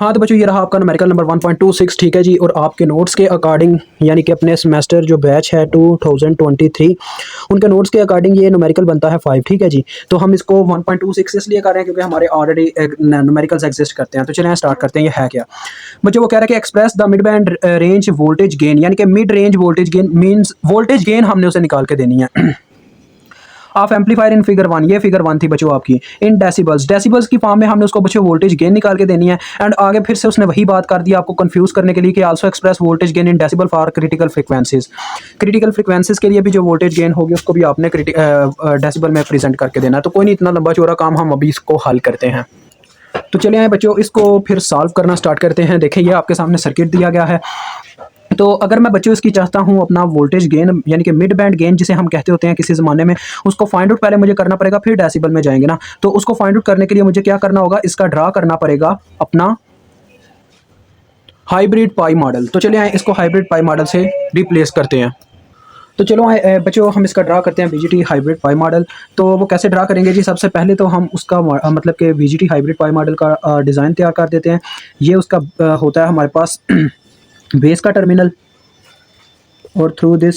हाँ तो बच्चों ये रहा आपका न्यूमेरिकल नंबर 1.26 ठीक है जी। और आपके नोट्स के अकॉर्डिंग यानी कि अपने सेमेस्टर जो बैच है 2023 उनके नोट्स के अकॉर्डिंग ये न्यूमेरिकल बनता है 5 ठीक है जी। तो हम इसको 1.26 इसलिए कर रहे हैं क्योंकि हमारे ऑलरेडी न्यूमेरिकल्स एग्जिस्ट करते हैं। तो चलिए स्टार्ट करते हैं। ये है क्या बच्चों, वो कह रहे हैं कि express the mid band range voltage gain, यानी कि mid range voltage gain means voltage gain हमने उसे निकाल के देनी है ऑफ एम्पलीफायर इन फिगर 1। ये फिगर 1 थी बच्चों आपकी। इन डेसिबल्स, डेसिबल्स की फॉर्म में हमने उसको बच्चों वोल्टेज गेन निकाल के देनी है। एंड आगे फिर से उसने वही बात कर दी आपको कंफ्यूज करने के लिए कि also express voltage gain in decibel for critical frequencies. Critical frequencies के लिए भी जो वोल्टेज गेन होगी उसको भी आपने डेसिबल में प्रेजेंट करके देना है। तो कोई नहीं, इतना लंबा चौड़ा काम हम अभी इसको हल करते हैं। तो चलिए आए बच्चों, इसको फिर सॉल्व करना स्टार्ट करते हैं। देखिए ये आपके सामने सर्किट दिया गया है। तो अगर मैं बच्चों इसकी चाहता हूँ अपना वोल्टेज गेन यानी कि मिड बैंड गेन जिसे हम कहते होते हैं किसी ज़माने में, उसको फाइंड आउट पहले मुझे करना पड़ेगा, फिर डेसिबल में जाएंगे ना। तो उसको फाइंड आउट करने के लिए मुझे क्या करना होगा, इसका ड्रा करना पड़ेगा अपना हाइब्रिड पाई मॉडल। तो चलिए आए इसको हाइब्रिड पाई मॉडल से रिप्लेस करते हैं। तो चलो आए बच्चों हम इसका ड्रा करते हैं बीजीटी हाइब्रिड पाई मॉडल। तो वो कैसे ड्रा करेंगे जी, सबसे पहले तो हम उसका मतलब कि बीजीटी हाइब्रिड पाई मॉडल का डिज़ाइन तैयार कर देते हैं। ये उसका होता है हमारे पास बेस का टर्मिनल, और थ्रू दिस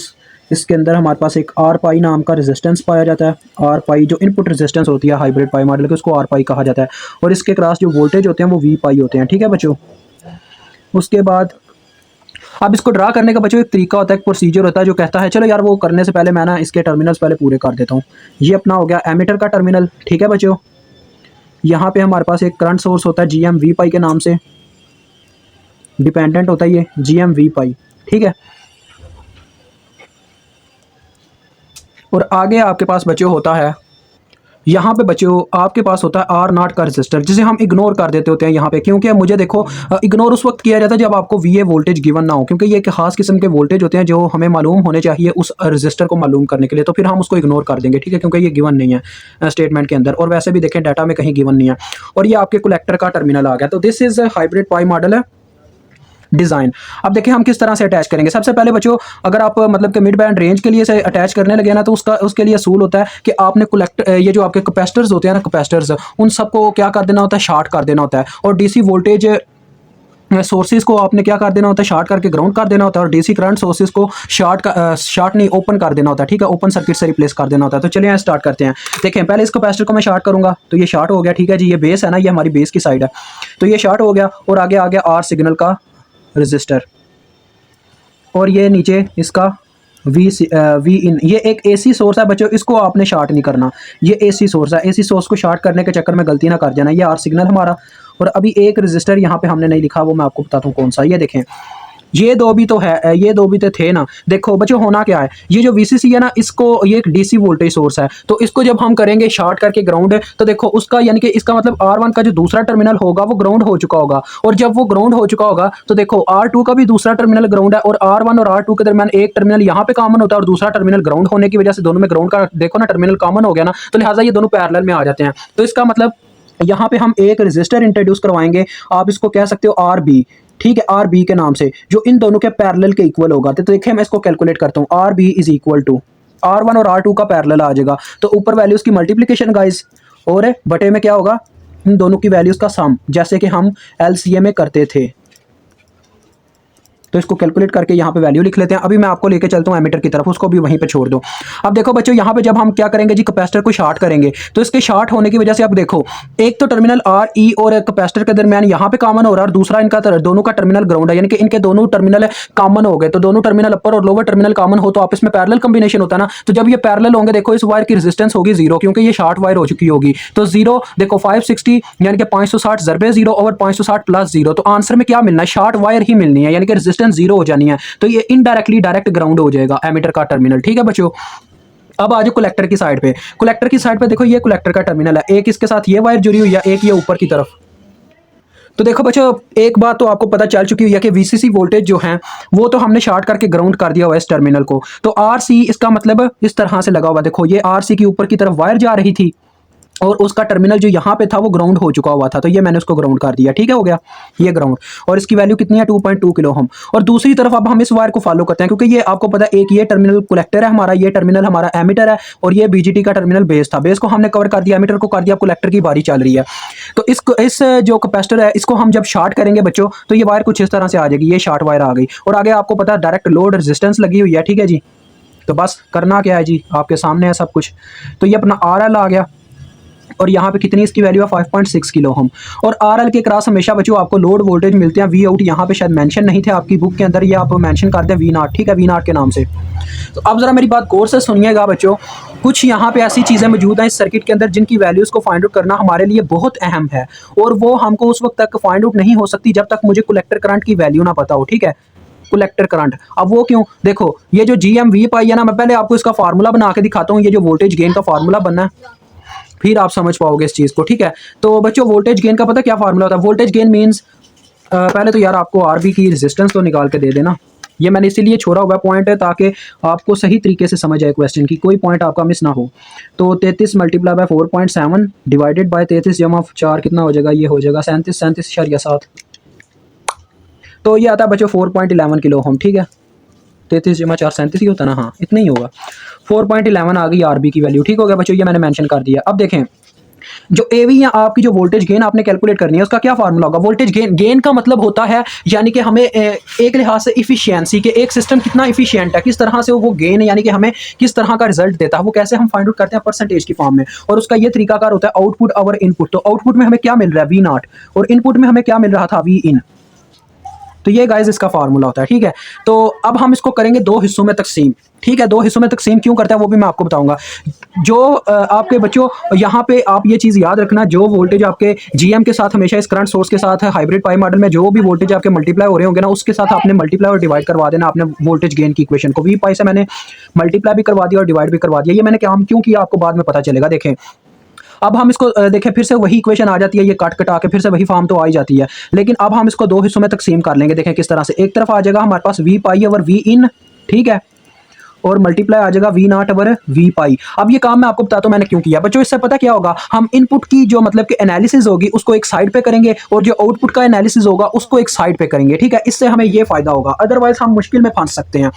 इसके अंदर हमारे पास एक आर पाई नाम का रेजिस्टेंस पाया जाता है। आर पाई जो इनपुट रेजिस्टेंस होती है हाइब्रिड पाई मॉडल के, उसको आर पाई कहा जाता है। और इसके क्रॉस जो वोल्टेज होते हैं वो वी पाई होते हैं। ठीक है बच्चों। उसके बाद अब इसको ड्रा करने का बच्चों एक तरीका होता है, एक प्रोसीजर होता है जो कहता है, चलो यार वो करने से पहले मैं ना इसके टर्मिनल्स पहले पूरे कर देता हूँ। ये अपना हो गया एमीटर का टर्मिनल। ठीक है बच्चों। यहाँ पे हमारे पास एक करंट सोर्स होता है जी एम वी पाई के नाम से, डिपेंडेंट होता है ये जी एम वी पाई। ठीक है। और आगे आपके पास बच्चों होता है, यहाँ पे बच्चों आपके पास होता है आर नॉट का रजिस्टर, जिसे हम इग्नोर कर देते होते हैं यहाँ पे। क्योंकि मुझे देखो इग्नोर उस वक्त किया जाता है जब आपको वी ए वोल्टेज गिवन ना हो, क्योंकि ये एक खास किस्म के वोल्टेज होते हैं जो हमें मालूम होने चाहिए उस रजिस्टर को मालूम करने के लिए। तो फिर हम उसको इग्नोर कर देंगे। ठीक है, क्योंकि ये गिवन नहीं है स्टेटमेंट के अंदर, और वैसे भी देखें डाटा में कहीं गिवन नहीं है। और ये आपके कलेक्टर का टर्मिनल आ गया। तो this is hybrid pi model है डिज़ाइन। अब देखिए हम किस तरह से अटैच करेंगे। सबसे पहले बच्चों अगर आप मतलब कि मिड बैंड रेंज के लिए से अटैच करने लगे ना, तो उसके लिए असूल होता है कि आपने ये जो आपके कैपेसिटर्स होते हैं ना, कैपेसिटर्स उन सबको क्या कर देना होता है, शॉर्ट कर देना होता है। और डीसी वोल्टेज सोर्सेज को आपने क्या कर देना होता है, शॉर्ट करके ग्राउंड कर देना होता है। और डीसी करंट सोर्सेज को शॉर्ट नहीं ओपन कर देना होता है। ठीक है, ओपन सर्किट से रिप्लेस कर देना होता है। तो चलिए स्टार्ट करते हैं। देखें पहले इस कैपेसिटर को मैं शॉर्ट करूंगा, तो ये शॉर्ट हो गया। ठीक है जी, ये बेस है ना, ये हमारी बेस की साइड है, तो ये शॉर्ट हो गया। और आगे आ गया आर सिग्नल का रजिस्टर, और ये नीचे इसका वी इन। ये एक एसी सोर्स है बच्चों, इसको आपने शॉर्ट नहीं करना। ये एसी सोर्स है, एसी सोर्स को शॉर्ट करने के चक्कर में गलती ना कर जाना। ये आर सिग्नल हमारा, और अभी एक रजिस्टर यहाँ पे हमने नहीं लिखा, वो मैं आपको बताता हूँ कौन सा। ये देखें ये दो भी तो है, ये दो भी तो थे ना। देखो बच्चों होना क्या है, ये जो वीसीसी है ना, इसको ये एक डीसी वोल्टेज सोर्स है। तो इसको जब हम करेंगे शॉर्ट करके ग्राउंड, तो देखो उसका यानी कि इसका मतलब R1 का जो दूसरा टर्मिनल होगा वो ग्राउंड हो चुका होगा। और जब वो ग्राउंड हो चुका होगा तो देखो R2 का भी दूसरा टर्मिनल ग्राउंड है, और R1 और R2 के दरमियान एक टर्मिनल यहाँ पे कॉमन होता है और दूसरा टर्मिनल ग्राउंड होने की वजह से दोनों में ग्राउंड का देखो ना टर्मिनल कॉमन हो गया ना, तो लिहाजा ये दोनों पैरेलल में आ जाते हैं। तो इसका मतलब यहाँ पे हम एक रजिस्टर इंट्रोड्यूस करवाएंगे, आप इसको कह सकते हो आर बी। ठीक है, आर बी के नाम से, जो इन दोनों के पैरेलल के इक्वल होगा। तो देखिए मैं इसको कैलकुलेट करता हूँ, R B is equal to R1 और R2 का पैरेलल आ जाएगा। तो ऊपर वैल्यूज की मल्टीप्लिकेशन गाइस, और बटे में क्या होगा, इन दोनों की वैल्यूज का सम, जैसे कि हम एलसीए में करते थे। तो इसको कैलकुलेट करके यहाँ पे वैल्यू लिख लेते हैं। अभी मैं आपको लेके चलता हूँ एमीटर की तरफ, उसको भी वहीं पे छोड़ दो। अब देखो बच्चों यहाँ पे जब हम क्या करेंगे जी, कैपेसिटर को शॉर्ट करेंगे, तो इसके शॉर्ट होने की वजह से अब देखो एक तो टर्मिनल आर ई और कैपेसिटर के दरमियान यहाँ पे कॉमन हो रहा है, और दूसरा इनका दोनों का टर्मिनल ग्राउंड है, यानी कि इनके दोनों टर्मिनल कॉमन हो गए। तो दोनों टर्मिनल अपर और लोअर टर्मिनल कॉमन हो तो आपस में पैरेलल कॉम्बिनेशन होता है ना। तो जब ये पैरेलल होंगे देखो इस वायर की रेजिस्टेंस होगी जीरो, क्योंकि ये शॉर्ट वायर हो चुकी होगी। तो जीरो देखो 560 यानी कि 560 ज़रबे जीरो और 560 प्लस जीरो, तो आंसर में क्या मिलना है, शॉर्ट वायर ही मिलनी है, यानी कि रेजिस्टेंस जीरो हो जानी है। तो ये इनडायरेक्टली डायरेक्ट ग्राउंड हो जाएगा एमीटर का टर्मिनल। ठीक है बच्चों। अब आ जाओ कलेक्टर की साइड पे। कलेक्टर की साइड पे देखो ये कलेक्टर का टर्मिनल है, एक इसके साथ ये वायर जुड़ी हुई है, एक ये ऊपर की तरफ। तो देखो बच्चों एक बात तो आपको पता चल चुकी है कि वीसीसी वोल्टेज जो है वो तो हमने शॉर्ट करके ग्राउंड कर दिया हुआ है इस टर्मिनल को। तो आर सी इसका मतलब इस तरह से लगा हुआ, देखो ये आर सी की ऊपर की तरफ वायर जा रही थी, और उसका टर्मिनल जो यहाँ पे था वो ग्राउंड हो चुका हुआ था, तो ये मैंने उसको ग्राउंड कर दिया। ठीक है, हो गया ये ग्राउंड। और इसकी वैल्यू कितनी है, 2.2 किलो हम। और दूसरी तरफ अब हम इस वायर को फॉलो करते हैं, क्योंकि ये आपको पता है एक ये टर्मिनल कलेक्टर है हमारा, ये टर्मिनल हमारा एमीटर है, और ये बीजीटी का टर्मिनल बेस था। बेस को हमने कवर कर दिया, एमीटर को कर दिया, कलेक्टर की बारी चल रही है। तो इस जो कैपेसिटर है इसको हम जब शॉर्ट करेंगे बच्चों, तो ये वायर कुछ इस तरह से आ जाएगी, ये शॉर्ट वायर आ गई। और आगे आपको पता है डायरेक्ट लोड रेजिस्टेंस लगी हुई है। ठीक है जी, तो बस करना क्या है जी, आपके सामने है सब कुछ। तो ये अपना RL आ गया, और यहाँ पे कितनी इसकी वैल्यू है, 5.6 किलो हम। और RL के क्रॉस हमेशा बच्चों आपको लोड वोल्टेज मिलते हैं। वी आउट यहाँ पे शायद मेंशन नहीं थे आपकी बुक के अंदर, ये आप मेंशन कर दें V0। ठीक है, V0 के नाम से। तो अब जरा मेरी बात गौर से सुनिएगा बच्चों, कुछ यहाँ पे ऐसी चीज़ें मौजूद हैं इस सर्किट के अंदर जिनकी वैल्यूज़ को फाइंड आउट करना हमारे लिए बहुत अहम है, और वो हमको उस वक्त तक फाइंड आउट नहीं हो सकती जब तक मुझे कलेक्टर करंट की वैल्यू ना पता हो। ठीक है, कलेक्टर करंट। अब वो क्यों, देखो ये जो GM V पाई है ना, मैं पहले आपको इसका फार्मूला बना के दिखाता हूँ। ये जो वोल्टेज गेन का फार्मूला बनना है, फिर आप समझ पाओगे इस चीज़ को। ठीक है, तो बच्चों वोल्टेज गेन का पता क्या फार्मूला होता है। वोल्टेज गेन मीन्स, पहले तो यार आपको RB की रेजिस्टेंस तो निकाल के दे देना। ये मैंने इसीलिए छोड़ा हुआ पॉइंट है ताकि आपको सही तरीके से समझ आए क्वेश्चन की, कोई पॉइंट आपका मिस ना हो। तो 33 मल्टीप्लाई बाय 4.7 डिवाइडेड बाय 33 जमा 4 कितना हो जाएगा, ये हो जाएगा 37.7। तो ये आता है बच्चों 4.11 किलो ओम। ठीक है, 33 जमा 4 37 ही होता ना, हाँ इतना ही होगा। 4.11 आ गई RB की वैल्यू। ठीक हो गया बच्चों, ये मैंने मेंशन कर दिया। अब देखें जो AV या आपकी जो वोल्टेज गेन आपने कैलकुलेट करनी है उसका क्या फार्मूला होगा। वोल्टेज गेन का मतलब होता है यानी कि हमें एक लिहाज से इफिशियंसी के, एक सिस्टम कितना इफिशियंट है, किस तरह से वो गेन यानी कि हमें किस तरह का रिजल्ट देता है, वो कैसे हम फाइंड आउट करते हैं परसेंटेज की फॉर्म में। और उसका ये तरीकाकार होता है आउटपुट और इनपुट। तो आउटपुट में हमें क्या मिल रहा है, V0, और इनपुट में हमें क्या मिल रहा था, Vin। तो ये गाइस इसका फार्मूला होता है। ठीक है, तो अब हम इसको करेंगे दो हिस्सों में तकसीम। ठीक है, दो हिस्सों में तकसीम क्यों करते हैं वो भी मैं आपको बताऊंगा। जो आपके बच्चों यहाँ पे आप ये चीज़ याद रखना, जो वोल्टेज आपके GM के साथ हमेशा इस करंट सोर्स के साथ है, हाइब्रिड पाई मॉडल में जो भी वोल्टेज आपके मल्टीप्लाई हो रहे होंगे ना, उसके साथ आपने मल्टीप्लाई और डिवाइड करवा देना आपने वोल्टेज गेन की इक्वेशन को। V पाई से मैंने मल्टीप्लाई भी करवा दिया और डिवाइड भी करवा दिया। ये मैंने काम क्यों किया आपको बाद में पता चलेगा। देखें अब हम इसको देखें, फिर से वही इक्वेशन आ जाती है, ये काट कटा के फिर से वही फॉर्म तो आ ही जाती है। लेकिन अब हम इसको दो हिस्सों में तकसीम कर लेंगे। देखें किस तरह से, एक तरफ आ जाएगा हमारे पास V पाई ओवर Vin। ठीक है, और मल्टीप्लाई आ जाएगा V0 ओवर V पाई। अब ये काम मैं आपको बताता हूं मैंने क्यों किया बच्चों। इससे पता क्या होगा, हम इनपुट की जो मतलब कि एनालिसिस होगी उसको एक साइड पे करेंगे, और जो आउटपुट का एनालिसिस होगा उसको एक साइड पे करेंगे। ठीक है, इससे हमें ये फायदा होगा, अदरवाइज हम मुश्किल में फंस सकते हैं।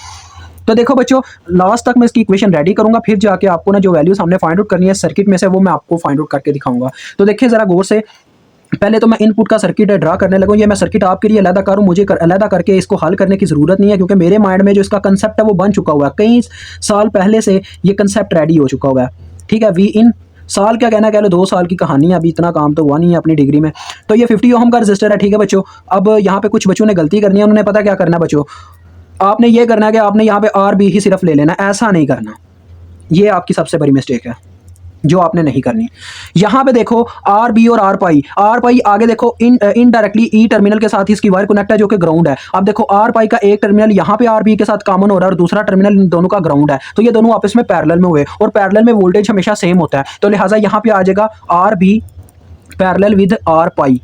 तो देखो बच्चों, लास्ट तक मैं इसकी इक्वेशन रेडी करूंगा, फिर जाके आपको ना जो वैल्यूज हमने फाइंड आउट करनी है सर्किट में से वो मैं आपको फाइंड आउट करके दिखाऊंगा। तो देखिए जरा गौर से, पहले तो मैं इनपुट का सर्किट ड्रा करने लगूँ। ये मैं सर्किट आपके लिए अलग करूँ, मुझे अलग करके इसको हल करने की ज़रूरत नहीं है, क्योंकि मेरे माइंड में जो इसका कंसेप्ट है वो बन चुका हुआ है, कई साल पहले से ये कंसेप्ट रेडी हो चुका हुआ है। ठीक है, Vin साल क्या कहना, कह लो 2 साल की कहानी है, अभी इतना काम तो हुआ नहीं है अपनी डिग्री में। तो ये 50 ओम का रजिस्टर है। ठीक है बच्चों, अब यहाँ पे कुछ बच्चों ने गलती करनी है, उन्होंने पता क्या करना है बच्चों, आपने ये करना है कि आपने यहाँ पे RB ही सिर्फ ले लेना, ऐसा नहीं करना। ये आपकी सबसे बड़ी मिस्टेक है जो आपने नहीं करनी। यहाँ पे देखो RB और R पाई आगे देखो इनडायरेक्टली E टर्मिनल के साथ ही इसकी वायर कनेक्ट है जो कि ग्राउंड है। अब देखो R पाई का एक टर्मिनल यहाँ पे RB के साथ कॉमन हो रहा है और दूसरा टर्मिनल इन दोनों का ग्राउंड है, तो ये दोनों आपस में पैरेलल में हुए, और पैरेलल में वोल्टेज हमेशा सेम होता है, तो लिहाजा यहाँ पे आ जाएगा RB पैरेलल विद R पाई,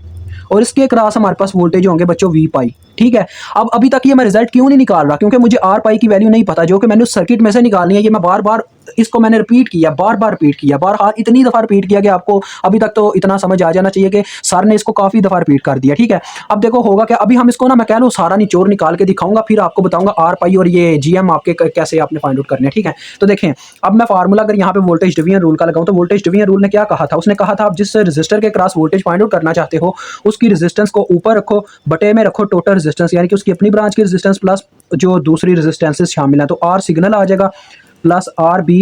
और इसके क्रॉस हमारे पास वोल्टेज होंगे बच्चों V पाई। ठीक है, अब अभी तक ये मैं रिजल्ट क्यों नहीं निकाल रहा, क्योंकि मुझे R पाई की वैल्यू नहीं पता जो कि मैंने उस सर्किट में से निकालनी है। ये मैं बार बार इसको मैंने रिपीट किया, बार बार रिपीट किया, बार इतनी दफ़ा रिपीट किया कि आपको अभी तक तो इतना समझ आ जाना चाहिए कि सर ने इसको काफ़ी दफ़ा रिपीट कर दिया। ठीक है, अब देखो होगा क्या, अभी हम इसको ना मैं कह लूँ सारा निचोड़ निकाल के दिखाऊंगा, फिर आपको बताऊंगा R पाई और ये GM आपके कैसे आपने फाइंड आउट करने हैं। ठीक है, तो देखें अब मैं फार्मूला अगर यहाँ पे वोल्टेज डिवीजन रूल का लगाऊं, तो वोल्टेज डिवीजन रूल ने क्या कहा था, उसने कहा था आप जिस रजिस्टर के क्रॉस वोल्टेज फाइंड आउट करना चाहते हो उसकी रेजिस्टेंस को ऊपर रखो, बटे में रखो टोटल रेजिस्टेंस, यानी कि उसकी अपनी ब्रांच की रेजिस्टेंस प्लस जो दूसरी रेजिस्टेंसेस शामिल हैं, तो R सिग्नल आ जाएगा plus RB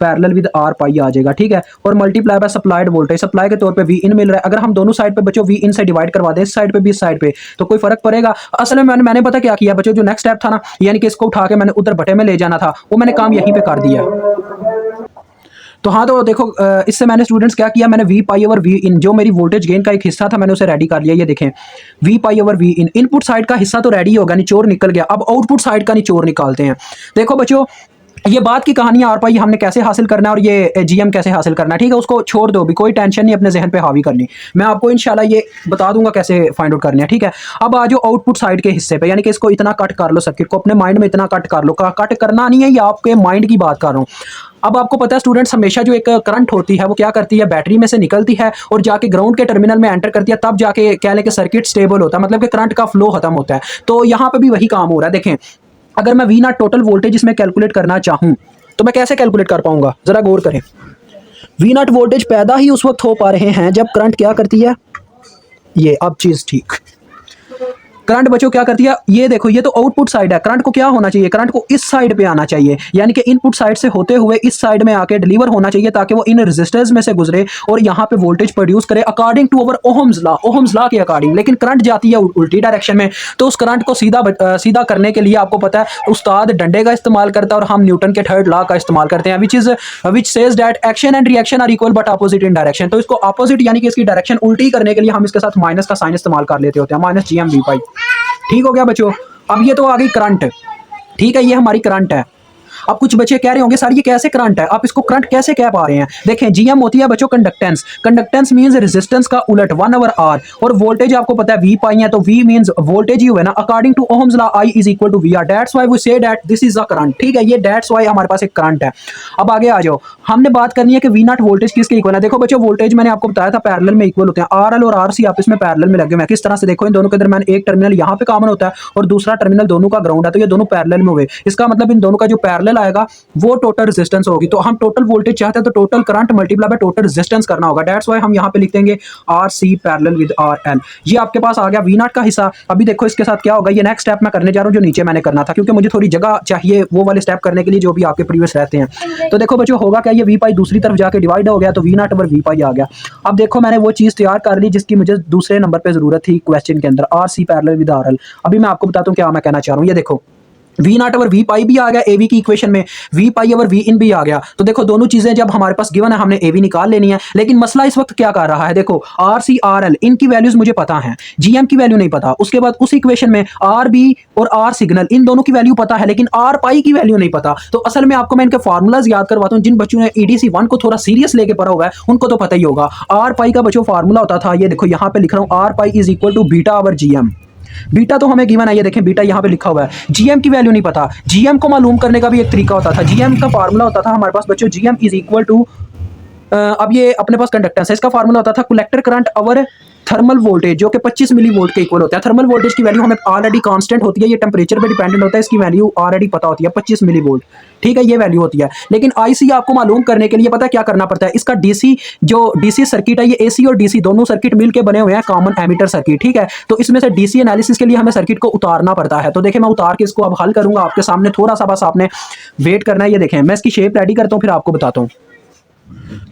parallel with R पाई आ जाएगा। ठीक है, और multiply by supplied voltage, supply के तौर पे Vin मिल रहा है। अगर हम दोनों साइड पे बच्चों Vin से डिवाइड करवा दें, इस साइड पे भी इस साइड पे, तो कोई फर्क पड़ेगा। असल में मैंने पता क्या किया बच्चों, जो नेक्स्ट स्टेप था ना, यानी कि इसको उठा के मैंने उधर बटे में ले जाना था, वो मैंने काम यहीं पे कर दिया। तो हाँ, तो देखो इससे मैंने स्टूडेंट्स क्या किया, मैंने V पाई ओवर Vin जो मेरी वोल्टेज गेन का एक हिस्सा था मैंने उसे रेडी कर लिया। ये देखें V pi over Vin, input side का हिस्सा तो रेडी होगा, निचोड़ निकल गया। अब आउटपुट साइड का निचोड़ निकालते हैं। देखो बच्चों ये बात की कहानी आर पाई हमने कैसे हासिल करना है और ये जीएम कैसे हासिल करना है, ठीक है, उसको छोड़ दो भी, कोई टेंशन नहीं अपने जहन पे हावी करनी। मैं आपको इंशाल्लाह ये बता दूंगा कैसे फाइंड आउट करनी है, ठीक है। अब आ जाओ आउटपुट साइड के हिस्से पे, यानी कि इसको इतना कट कर लो, सर्किट को अपने माइंड में इतना कट कर लो, कट करना नहीं है, ये आपके माइंड की बात कर रहा हूँ। अब आपको पता है स्टूडेंट्स, हमेशा जो एक करंट होती है वो क्या करती है, बैटरी में से निकलती है और जाके ग्राउंड के टर्मिनल में एंटर करती है, तब जाके कह लें कि सर्किट स्टेबल होता है, मतलब कि करंट का फ्लो खत्म होता है। तो यहाँ पे भी वही काम हो रहा है। देखें, अगर मैं वी नॉट टोटल वोल्टेज इसमें कैलकुलेट करना चाहूँ तो मैं कैसे कैलकुलेट कर पाऊंगा, जरा गौर करें। वी नॉट वोल्टेज पैदा ही उस वक्त हो पा रहे हैं जब करंट क्या करती है, ये अब चीज ठीक, करंट बच्चों क्या करती है, ये देखो, ये तो आउटपुट साइड है, करंट को क्या होना चाहिए, करंट को इस साइड पे आना चाहिए, यानी कि इनपुट साइड से होते हुए इस साइड में आके डिलीवर होना चाहिए, ताकि वो इन रेजिस्टर्स में से गुजरे और यहाँ पे वोल्टेज प्रोड्यूस करे according to our Ohm's law के अकॉर्डिंग। लेकिन करंट जाती है उल्टी डायरेक्शन में, तो उस करंट को सीधा करने के लिए आपको पता है उस्ताद डंडे का इस्तेमाल करता है और हम न्यूटन के थर्ड लॉ का इस्तेमाल करते हैं, which says that action and reaction are equal but opposite in direction. तो इसको अपोजिट यानी कि इसकी डायरेक्शन उल्टी करने के लिए हम इसके साथ माइनस का साइन इस्तेमाल कर लेते होते हैं, माइनस जीएम वी पाई। ठीक हो गया बच्चों। अब ये तो आ गई करंट, ठीक है, ये हमारी करंट है। अब कुछ बच्चे कह रहे होंगे सर ये कैसे करंट है, आप इसको करंट कैसे कह पा रहे हैं। देखें, जीएम होती है बच्चों कंडक्टेंस, कंडक्टेंस मींस रेजिस्टेंस का उलट 1/r, और वोल्टेज आपको पता है वी पाई है, तो वी मींस वोल्टेज ही हुआ ना, according to Ohm's law I is equal to VR, that's why we say that this is a current. ठीक है, ये दैट्स व्हाई हमारे पास एक करंट है। अब आगे आ जाओ, हमने बात करनी है कि वी नॉट वोल्टेज किसके इक्वल है। देखो बच्चों, वोल्टेज मैंने आपको बताया था पैरेलल में इक्वल होते हैं, RL और RC आपस में पैरेलल में लगे हुए हैं। किस तरह से, देखो इन दोनों के दरमियान एक टर्मिनल यहाँ पे कॉमन होता है और दूसरा टर्मिनल दोनों का ग्राउंड है, तो ये दोनों पैरेलल में हुए, इसका मतलब इन दोनों का जो पैरेलल आएगा वो टोटल रेजिस्टेंस होगी। तो हम टोटल वोल्टेज चाहते हैं तो total current multiply by total resistance करना होगा, दैट्स व्हाई हम यहाँ पे लिख देंगे RC पैरेलल विद RL। ये आपके पास आ गया वी नॉट का हिस्सा। अभी देखो इसके साथ क्या होगा, ये नेक्स्ट स्टेप मैं करने जा रहा हूँ जो नीचे मैंने करना था, क्योंकि मुझे थोड़ी जगह चाहिए वो वाले स्टेप करने के लिए जो भी आपके प्रीवियस रहते हैं। तो देखो बच्चों, होगा क्या, ये वी पाई दूसरी तरफ जाके डिवाइड हो गया, तो वी नॉट ओवर वी पाई आ गया। अब देखो मैंने वो चीज़ तैयार कर ली जिसकी मुझे दूसरे नंबर पर जरूरत थी क्वेश्चन के अंदर, RC पैरेलल विद RL। अभी मैं आपको बताता हूँ क्या मैं कहना चाह रहा हूँ। ये देखो, वी नॉट ओवर वी पाई भी आ गया एवी की इक्वेशन में, वी पाई ओवर वी इन भी आ गया। तो देखो दोनों चीजें जब हमारे पास गिवन है, हमने एवी निकाल लेनी है। लेकिन मसला इस वक्त क्या कर रहा है, देखो RC RL इनकी वैल्यूज मुझे पता है, जीएम की वैल्यू नहीं पता। उसके बाद उस इक्वेशन में RB और R सिग्नल इन दोनों की वैल्यू पता है, लेकिन R पाई की वैल्यू नहीं पता। तो असल में आपको मैं इनके फार्मूलाज याद करवाता हूँ। जिन बच्चों ने EDC 1 को थोड़ा सीरियस लेके पढ़ा हुआ है उनको तो पता ही होगा। R पाई का बच्चों फार्मूला होता था, ये देखो यहाँ पे लिख रहा हूँ, R pi is equal to beta over GM. Beta तो हमें गिवन है, ये देखें बीटा यहाँ पे लिखा हुआ है। जीएम की वैल्यू नहीं पता, जीएम को मालूम करने का भी एक तरीका होता था। जीएम का फार्मूला होता था हमारे पास बच्चों, जीएम इज इक्वल टू, अब ये अपने पास कंडक्टेंस है, इसका फार्मूला होता था collector current over thermal voltage, जो कि 25 मिली वोल्ट के इक्वल होता है। थर्मल वोल्टेज की वैल्यू हमें ऑलरेडी कांस्टेंट होती है, ये टेंपरेचर पे डिपेंडेंट होता है, इसकी वैल्यू ऑलरेडी पता होती है 25 मिली वोल्ट। ठीक है, ये वैल्यू होती है। लेकिन आईसी आपको मालूम करने के लिए पता क्या करना पड़ता है, इसका डीसी, जो डीसी सर्किट है, ये एसी और डीसी दोनों सर्किट मिलकर बने हुए हैं कॉमन एमीटर सर्किट। ठीक है, तो इसमें से डीसी एनालिसिस के लिए हमें सर्किट को उतारना पड़ता है। तो देखिए मैं उतार के इसको अब हल करूंगा आपके सामने, थोड़ा सा बस आपने वेट करना है। ये देखें, मैं इसकी शेप रेडी करता हूँ फिर आपको बताता हूँ।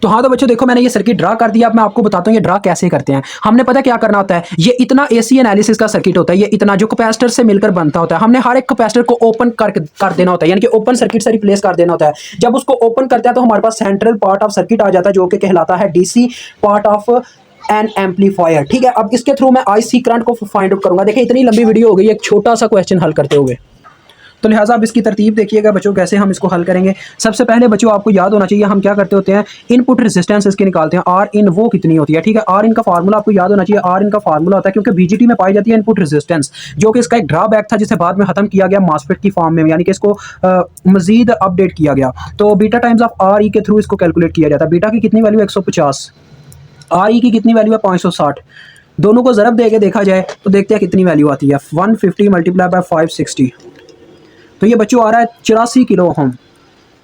तो हाँ, तो बच्चों देखो मैंने ये सर्किट ड्रा कर दिया। अब मैं आपको बताता हूँ ये ड्रा कैसे करते हैं। हमने पता क्या करना होता है, ये इतना एसी एनालिसिस का सर्किट होता है, ये इतना जो कैपेसिटर से मिलकर बनता होता है, हमने हर एक कैपेसिटर को ओपन कर देना होता है, यानी कि ओपन सर्किट से रिप्लेस कर देना होता है। जब उसको ओपन करते हैं तो हमारे पास सेंट्रल पार्ट ऑफ सर्किट आ जाता है, जो कि कहलाता है DC part of N amplifier. ठीक है, अब इसके थ्रू मैं आईसी करंट को फाइंड आउट करूंगा। देखिए इतनी लंबी वीडियो हो गई एक छोटा सा क्वेश्चन हल करते हुए, तो लिहाजा आप इसकी तरतीब देखिएगा बच्चों कैसे हम इसको हल करेंगे। सबसे पहले बच्चों आपको याद होना चाहिए हम क्या करते होते हैं, इनपुट रेजिस्टेंस इसकी निकालते हैं, आर इन वो कितनी होती है। ठीक है, आर इन का फार्मूला आपको याद होना चाहिए। आर इन का फार्मूला होता है, क्योंकि बीजीटी में पाई जाती है इनपुट रेजिस्टेंस, जो कि इसका एक ड्रॉबैक था जिसे बाद में खत्म किया गया मॉसफेट की फॉर्म में, यानी कि इसको मजीद अपडेट किया गया। तो beta times of R E के थ्रू इसको कैलकुलेट किया जाता है। बीटा की कितनी वैल्यू 150, आर ई की कितनी वैल्यू है 560। दोनों को ज़रब दे के देखा जाए तो देखते हैं कितनी वैल्यू आती है, 150 मल्टीप्लाई बाय 560, तो ये बच्चों आ रहा है 84 किलो ओहम,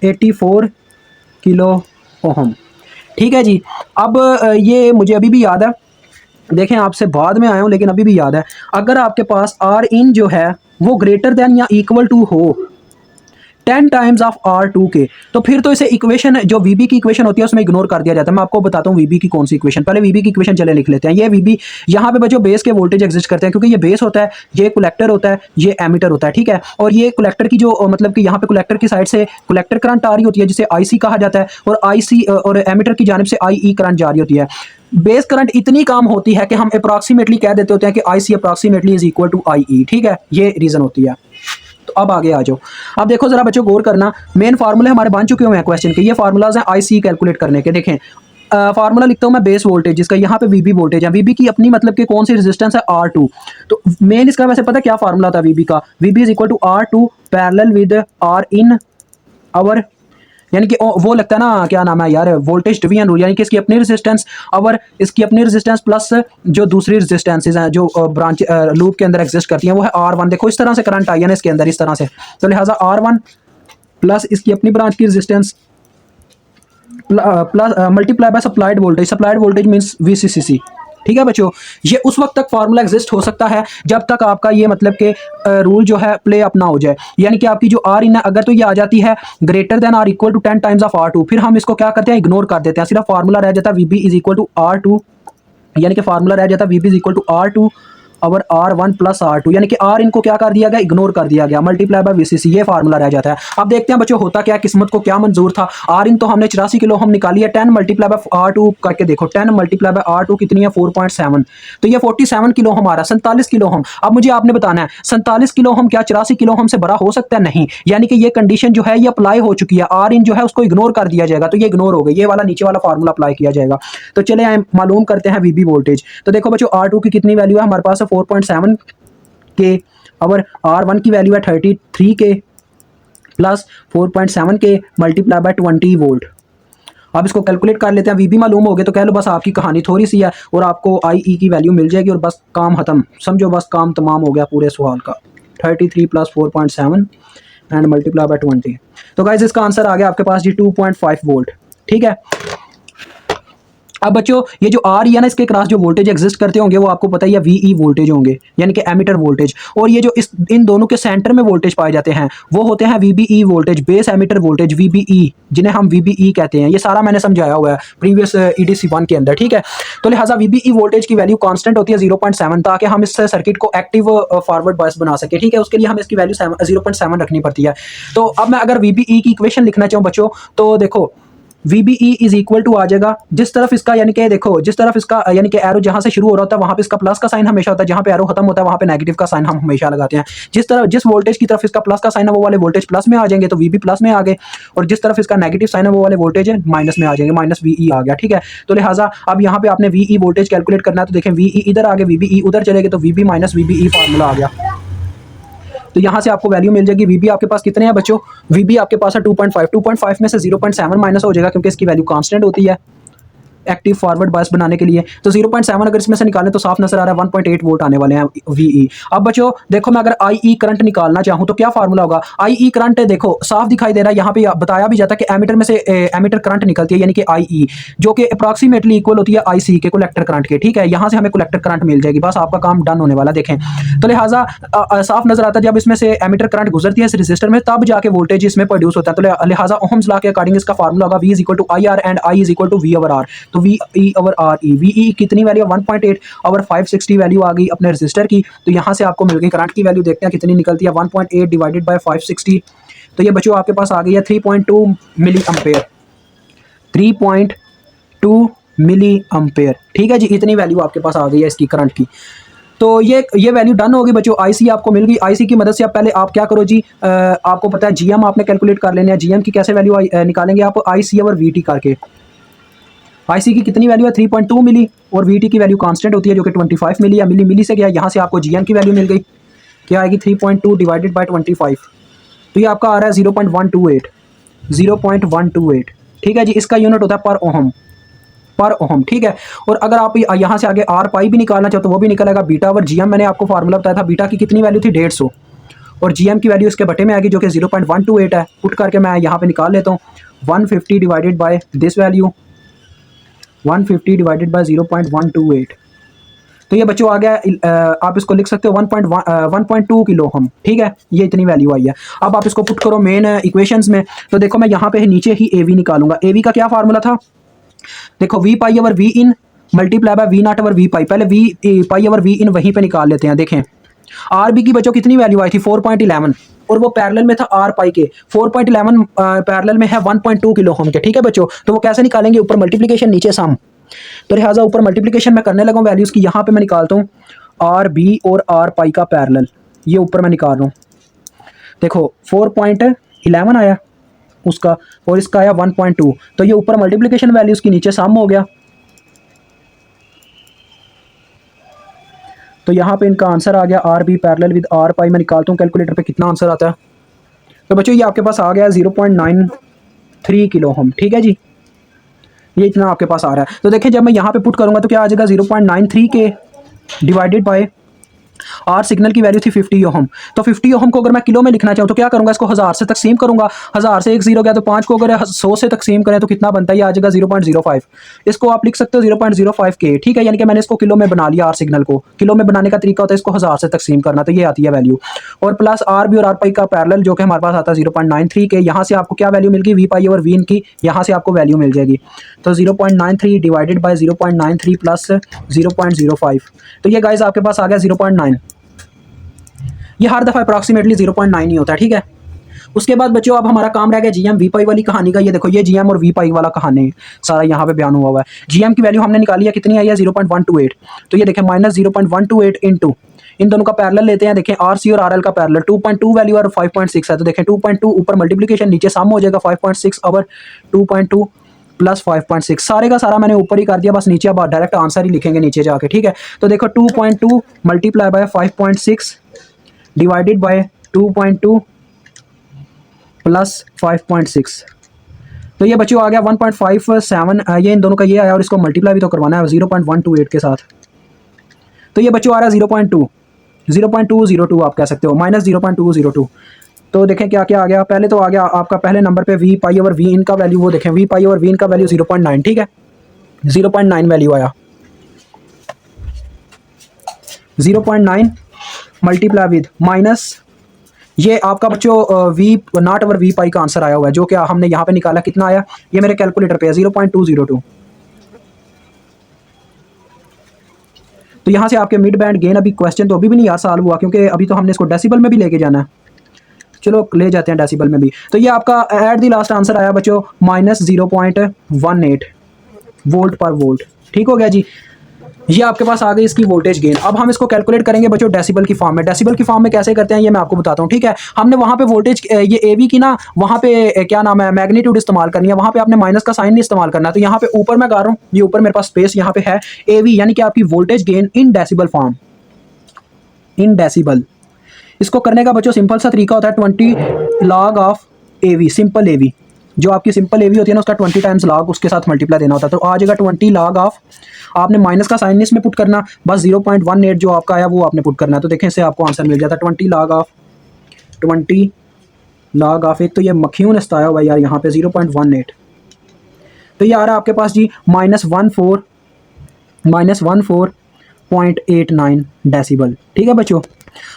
84 किलो ओहम। ठीक है जी, अब ये मुझे अभी भी याद है, देखें आपसे बाद में आया हूँ लेकिन अभी भी याद है, अगर आपके पास आर इन जो है वो ग्रेटर देन या इक्वल टू हो 10 टाइम्स ऑफ R2 के, तो फिर तो इसे इक्वेशन जो VB की इक्वेशन होती है उसमें इग्नोर कर दिया जाता है। मैं आपको बताता हूँ VB की कौन सी इक्वेशन, पहले VB की इक्वेशन चले लिख लेते हैं। ये VB यहाँ पे बच्चों बेस के वोल्टेज एग्जिस्ट करते हैं, क्योंकि ये बेस होता है, ये कलेक्टर होता है, ये एमीटर होता है। ठीक है, और ये कलेक्टर की जो मतलब कि यहाँ पे कलेक्टर की साइड से कलेक्टर करंट आ रही होती है जिसे IC कहा जाता है, और IC और एमीटर की जानिब से IE करंट जा रही होती है। बेस करंट इतनी कम होती है कि हम अप्रॉक्सीमेटली कह देते होते हैं कि IC approximately is equal to IE। ठीक है, ये रीजन होती है। तो अब आगे आ जाओ। अब देखो जरा बच्चों गौर करना, मेन फार्मूले हमारे बन चुके हुए हैं क्वेश्चन के। ये फार्मूलाज हैं IC कैलकुलेट करने के। देखें फार्मूला लिखता हूँ मैं बेस वोल्टेज, जिसका यहाँ पे VB वोल्टेज है। VB की अपनी मतलब कि कौन सी रेजिस्टेंस है R2। तो मेन इसका वैसे पता क्या फार्मूला था VB का, VB is equal to R2 parallel with R in our, यानी कि वो लगता है ना क्या नाम है यार, वोल्टेज डिवीजन रूल, यानी कि इसकी अपनी रेजिस्टेंस और इसकी अपनी रेजिस्टेंस प्लस जो दूसरी रेजिस्टेंसेज हैं जो ब्रांच लूप के अंदर एग्जिस्ट करती हैं वो है R1। देखो इस तरह से करंट आई है ना इसके अंदर इस तरह से, तो लिहाजा R1 प्लस इसकी अपनी ब्रांच की resistance plus multiply by supplied voltage. Supplied voltage means VCCC। ठीक है बच्चों, ये उस वक्त तक फार्मूला एग्जिस्ट हो सकता है जब तक आपका ये मतलब कि रूल जो है प्ले अप ना हो जाए, यानी कि आपकी जो R इन है अगर तो ये आ जाती है greater than or equal to 10 times of R2, फिर हम इसको क्या करते हैं इग्नोर कर देते हैं, सिर्फ फार्मूला रह जाता है VB is equal to R2, यानी कि फार्मूला रह जाता है VB is equal to R2 और R1 प्लस R2, यानी कि R इनको क्या कर दिया गया इग्नोर कर दिया गया, मल्टीप्लाई बाय VCC, ये फार्मूला रह जाता है। अब देखते हैं बच्चों होता क्या, किस्मत को क्या मंजूर था। R इन तो हमने 84 किलो हम निकाली है, 10 मल्टीप्लाई बाय R2 करके देखो, 10 मल्टीप्लाई बाय R2 कितनी है 4.7, तो ये 47 किलो हम आ रहा, 47 किलो हम। अब मुझे आपने बताना है 47 किलो हम क्या 84 किलो हम से बड़ा हो सकता है, नहीं, यानी कि ये कंडीशन जो है ये अप्लाई हो चुकी है, R इन जो है उसको इग्नोर कर दिया जाएगा, तो ये इग्नोर हो गई, ये वाला नीचे वाला फार्मूला अप्लाई किया जाएगा। तो चले आए मालूम करते हैं VB वोल्टेज। तो देखो बच्चों R2 की कितनी वैल्यू है हमारे पास है 4.7 के, और R1 की वैल्यू है 33 के प्लस 4.7 के मल्टीप्लाई बाय 20 वोल्ट। अब इसको कैलकुलेट कर लेते हैं, VB मालूम हो गया तो कह लो बस आपकी कहानी थोड़ी सी है और आपको IE की वैल्यू मिल जाएगी और बस काम खत्म, समझो बस काम तमाम हो गया पूरे सवाल का। 33 प्लस 4.7 एंड मल्टीप्लाई बाय 20, तो गाइज इसका आंसर आ गया आपके पास जी 2.5 वोल्ट। ठीक है, अब बच्चों ये जो R है ना इसके क्रॉस जो वोल्टेज एग्जिस्ट करते होंगे वो आपको पता ही है VE वोल्टेज होंगे, यानी कि एमिटर वोल्टेज, और ये जो इन दोनों के सेंटर में वोल्टेज पाए जाते हैं वो होते हैं VBE voltage, base emitter voltage VBE, जिन्हें हम VBE कहते हैं। ये सारा मैंने समझाया हुआ है प्रीवियस EDC1 के अंदर। ठीक है, तो लिहाजा VBE वोल्टेज की वैल्यू कांस्टेंट होती है 0.7 ताकि हम इस सर्किट को एक्टिव फॉरवर्ड बायस बना सके। ठीक है, उसके लिए हमें इसकी वैल्यू 0.7 रखनी पड़ती है। तो अब मैं अगर VBE की इक्वेशन लिखना चाहूँ बच्चों, तो देखो VBE इज इक्वल टू आ जाएगा, जिस तरफ इसका यानी कि देखो जिस तरफ इसका यानी कि एरो जहां से शुरू हो रहा होता है वहां पे इसका प्लस का साइन हमेशा होता है, जहां पे एरो खत्म होता है वहां पे नेगेटिव का साइन हम हमेशा लगाते हैं। जिस वोल्टेज की तरफ इसका प्लस का साइन है वो वाले वोल्टेज प्लस में आ जाएंगे, तो VB प्लस में आ गए, और जिस तरफ इसका नेगेटिव साइन है वो वाले वोल्टेज माइनस में आ जाएंगे, माइनस VE आ गया। ठीक है, तो लिहाजा अब यहाँ पे आपने VE वोल्टेज कैलकुलेट करना है, तो देखें VE इधर आ गए, VBE उधर चले गए, तो VB माइनस VBE फार्मूला आ गया। तो यहाँ से आपको वैल्यू मिल जाएगी। VB आपके पास कितने हैं बच्चों, VB आपके पास है 2.5, 2.5 में से 0.7 माइनस हो जाएगा क्योंकि इसकी वैल्यू कांस्टेंट होती है एक्टिव फॉरवर्ड बायस बनाने के लिए। तो 0.7 अगर इसमें से निकालें तो साफ नजर आ रहा है 1.8 वोल्ट आने वाले हैं VE। अब बच्चों देखो मैं अगर IE करंट निकालना चाहूँ तो क्या फार्मूला होगा, IE करंट देखो साफ दिखाई दे रहा है, यहाँ पे बताया भी जाता है कि एमीटर में से एमीटर करंट निकलती है, यानी कि IE जो कि अप्रॉक्सीमेटली इक्वल होती है IC के कलेक्टर करंट के। ठीक है, यहाँ से हमें कलेक्टर करंट मिल जाएगी, बस आपका काम डन होने वाला। देखें तो लिहाजा साफ नजर आता है जब इसमें से एमीटर करंट गुजरती है इस रजिस्टर में तब जाके वोल्टेज इसमें प्रोड्यूस होता है। तो लिहाजा ओहम्स लॉ के अकॉर्डिंग इसका फार्मूला होगा V is equal to IR and I is equal to V over R। तो VE ओवर RE, VE कितनी वैल्यू 1.8 और 560 वैल्यू आ गई अपने रजिस्टर की, तो यहाँ से आपको मिल गई करंट की वैल्यू। देखते हैं कितनी निकलती है 1.8 डिवाइडेड बाय 560, तो ये बच्चों आपके पास आ गई है 3.2 मिली एम्पेयर, 3.2 मिली एम्पेयर। ठीक है जी, इतनी वैल्यू आपके पास आ गई है इसकी करंट की। तो ये वैल्यू डन होगी बच्चों, IC आपको मिल गई। IC की मदद से आप पहले आप क्या करो जी, आपको पता है GM आपने कैलकुलेट कर लेना है। GM की कैसे वैल्यू निकालेंगे आप, IC और VT करके। IC की कितनी वैल्यू है 3.2 मिली, और VT की वैल्यू कांस्टेंट होती है जो कि 25 मिली है, मिली से गया, यहाँ से आपको GM की वैल्यू मिल गई, क्या आएगी 3.2 डिवाइडेड बाय 25, तो ये आपका आ रहा है 0.128, 0.128। ठीक है जी, इसका यूनिट होता है पर ओहम। ठीक है, और अगर आप यहाँ से आगे R पाई भी निकालना चाहो तो वो भी निकलेगा। बीटा ओवर GM मैंने आपको फार्मूला बताया था, बीटा की कितनी वैल्यू थी 150, और GM की वैल्यू इसके बटे में आएगी जो कि 0.128 है। पुट करके मैं यहाँ पे निकाल लेता हूँ 150 divided by this value, 150 divided by 0.128, तो ये बच्चों आ गया, आप इसको लिख सकते हो 1.2 किलो ओहम। ठीक है, ये इतनी वैल्यू आई है। अब आप इसको पुट करो मेन इक्वेशंस में, तो देखो मैं यहाँ पे नीचे ही AV निकालूंगा। AV का क्या फार्मूला था, देखो V pi over V in multiply by V not over V पाई, पहले V पाई ओवर V इन वहीं पे निकाल लेते हैं। देखें RB की बच्चों कितनी वैल्यू आई थी 4.11, और वो पैरेलल में था R पाई के, 4.11 पैरेलल में है 1.2 किलो ओम के। ठीक है बच्चों, तो वो कैसे निकालेंगे, ऊपर मल्टीप्लिकेशन नीचे सम, तो लिहाजा ऊपर मल्टीप्लिकेशन मैं करने लगा हूँ वैल्यूज़ की। यहाँ पे मैं निकालता हूँ RB और R पाई का पैरेलल, ये ऊपर मैं निकाल रहा हूँ। देखो 4.11 आया उसका, और इसका आया 1.2। तो ये ऊपर मल्टीप्लिकेशन वैल्यू उसकी नीचे सम हो गया। तो यहाँ पे इनका आंसर आ गया R B parallel with R pi. मैं निकालता हूँ कैलकुलेटर पे कितना आंसर आता है। तो बच्चों ये आपके पास आ गया 0.93 किलो ओम। ठीक है जी, ये इतना आपके पास आ रहा है। तो देखिए जब मैं यहाँ पे पुट करूँगा तो क्या आ जाएगा 0.93 के डिवाइडेड बाय आर सिग्नल की वैल्यू थी 50 ओहम। तो 50 ओहम को अगर मैं किलो में लिखना चाहूँ तो क्या करूँगा, इसको 1000 से तकसीम करूँगा। 1000 से एक जीरो गया तो 5 को अगर 100 से तकसीम करें तो कितना बनता है, ये आ जाएगा 0.05। इसको आप लिख सकते हो 0.05 के। ठीक है, यानी कि मैंने इसको किलो में बना लिया। आर सिग्नल को किलो में बनाने का तरीका होता है इसको 1000 से तकसीम करना, तो ये आती है वैल्यू। और प्लस आर बी और आर पाई का पैरेलल जो कि हमारे पास आता है 0.93 के। यहाँ से आपको क्या वैल्यू मिल गई, वी पाई और वी इन की यहाँ से आपको वैल्यू मिल जाएगी। तो 0.93 डिवाइडेड बाय 0.93 प्लस 0.05, तो ये गाइस आपके पास आ गया 0.9। ये हर दफ़ा अप्रॉक्सीमेटली 0.9 ही होता है। ठीक है, उसके बाद बच्चों अब हमारा काम रह गया जीएम वी पाई वाली कहानी का। ये देखो ये जीएम और वी पाई वाला कहानी सारा यहाँ पे बयान हुआ है। जीएम की वैल्यू हमने निकाली है, कितनी आई है 0.128। तो ये देखें माइनस 0.128 इंटू इन दोनों का पैरेलल लेते हैं। देखें आरसी और आरएल का पैरेलल 2.2 वैल्यू और 5.6 है। तो देखें 2.2 ऊपर मल्टीप्लिकेशन नीचे सम हो जाएगा 5.6 और 2.2 प्लस 5.6 सारे का सारा मैंने ऊपर ही कर दिया, बस नीचे अब डायरेक्ट आंसर ही लिखेंगे नीचे जाके। ठीक है, तो देखो 2.2 multiply by 5.6 divided by 2.2 plus 5.6। तो ये बच्चों आ गया 1.57। ये इन दोनों का ये आया और इसको मल्टीप्लाई भी तो करवाना है 0.128 के साथ। तो ये बच्चों आ रहा है 0.202 आप कह सकते हो, माइनस 0.202। तो देखें क्या क्या आ गया। पहले तो आ गया आपका पहले नंबर पे वी पाई ओवर वी इन का वैल्यू, वो देखें वी पाई ओवर वी इन का वैल्यू 0.9। ठीक है, 0.9 वैल्यू आया। 0.9 मल्टीप्लाई विद माइनस ये आपका बच्चों वी नॉट ओवर वी पाई का आंसर आया हुआ है, जो कि हमने यहाँ पे निकाला। कितना आया, ये मेरे कैलकुलेटर पे है 0.202। तो यहाँ से आपके मिड बैंड गेन अभी क्वेश्चन तो अभी भी नहीं यार सॉल्व हुआ, क्योंकि अभी तो हमने इसको डेसिबल में भी लेके जाना है। चलो ले जाते हैं डेसिबल में भी। तो ये आपका एट दी लास्ट आंसर आया बच्चों माइनस 0.18 वोल्ट पर वोल्ट। ठीक हो गया जी, ये आपके पास आ गई इसकी वोल्टेज गेन। अब हम इसको कैलकुलेट करेंगे बच्चों डेसिबल की फॉर्म में। डेसिबल की फॉर्म में कैसे करते हैं ये मैं आपको बताता हूँ। ठीक है, हमने वहाँ पे वोल्टेज ये एवी की ना वहाँ पे क्या नाम है मैग्नीट्यूड इस्तेमाल करनी है, वहाँ पे आपने माइनस का साइन नहीं इस्तेमाल करना। तो यहाँ पे ऊपर मैं गा रहा हूँ, ये ऊपर मेरे पास स्पेस यहाँ पे है एवी, यानी कि आपकी voltage gain in decibel form, in decibel. इसको करने का बच्चों सिंपल सा तरीका होता है 20 लॉग ऑफ एवी, सिंपल एवी जो आपकी सिंपल एवी होती है ना उसका 20 टाइम्स लॉग उसके साथ मल्टीप्लाई देना होता है। तो आ जाएगा 20 लॉग ऑफ, आपने माइनस का साइन इसमें पुट करना, बस 0.18 जो आपका आया वो आपने पुट करना है। तो देखें इससे आपको आंसर मिल जाता है 20 लॉग ऑफ। एक तो ये मक्खियों ने सताया हुआ यार यहाँ पे 0.18। तो ये आ रहा है आपके पास जी -14.89 डेसिबल। ठीक है बच्चों,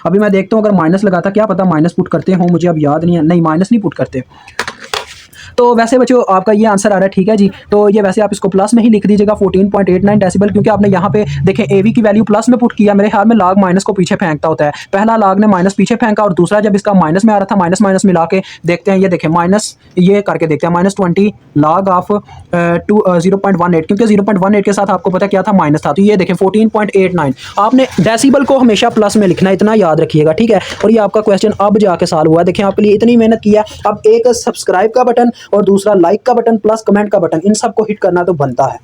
अभी मैं देखता हूँ अगर माइनस लगाता, क्या पता माइनस पुट करते हो, मुझे अब याद नहीं है। नहीं माइनस नहीं पुट करते। तो वैसे बच्चों आपका ये आंसर आ रहा है। ठीक है जी, तो ये वैसे आप इसको प्लस में ही लिख दीजिएगा 14.89 डेसिबल, क्योंकि आपने यहाँ पे देखें एवी की वैल्यू प्लस में पुट किया। मेरे ख्याल में लॉग माइनस को पीछे फेंकता होता है, पहला लॉग ने माइनस पीछे फेंका और दूसरा जब इसका माइनस में आ रहा था माइनस माइनस मिला के देखते हैं। ये देखें माइनस ये करके देखते हैं -20 लॉग ऑफ 0.18, क्योंकि 0.18 के साथ आपको पता क्या था माइनस था। तो ये देखें 14.89। आपने डेसिबल को हमेशा प्लस में लिखना है, इतना याद रखिएगा। ठीक है, और ये आपका क्वेश्चन अब जाके सॉल्व हुआ। देखें आपके लिए इतनी मेहनत किया, अब एक सब्सक्राइब का बटन और दूसरा लाइक का बटन प्लस कमेंट का बटन, इन सबको हिट करना तो बनता है।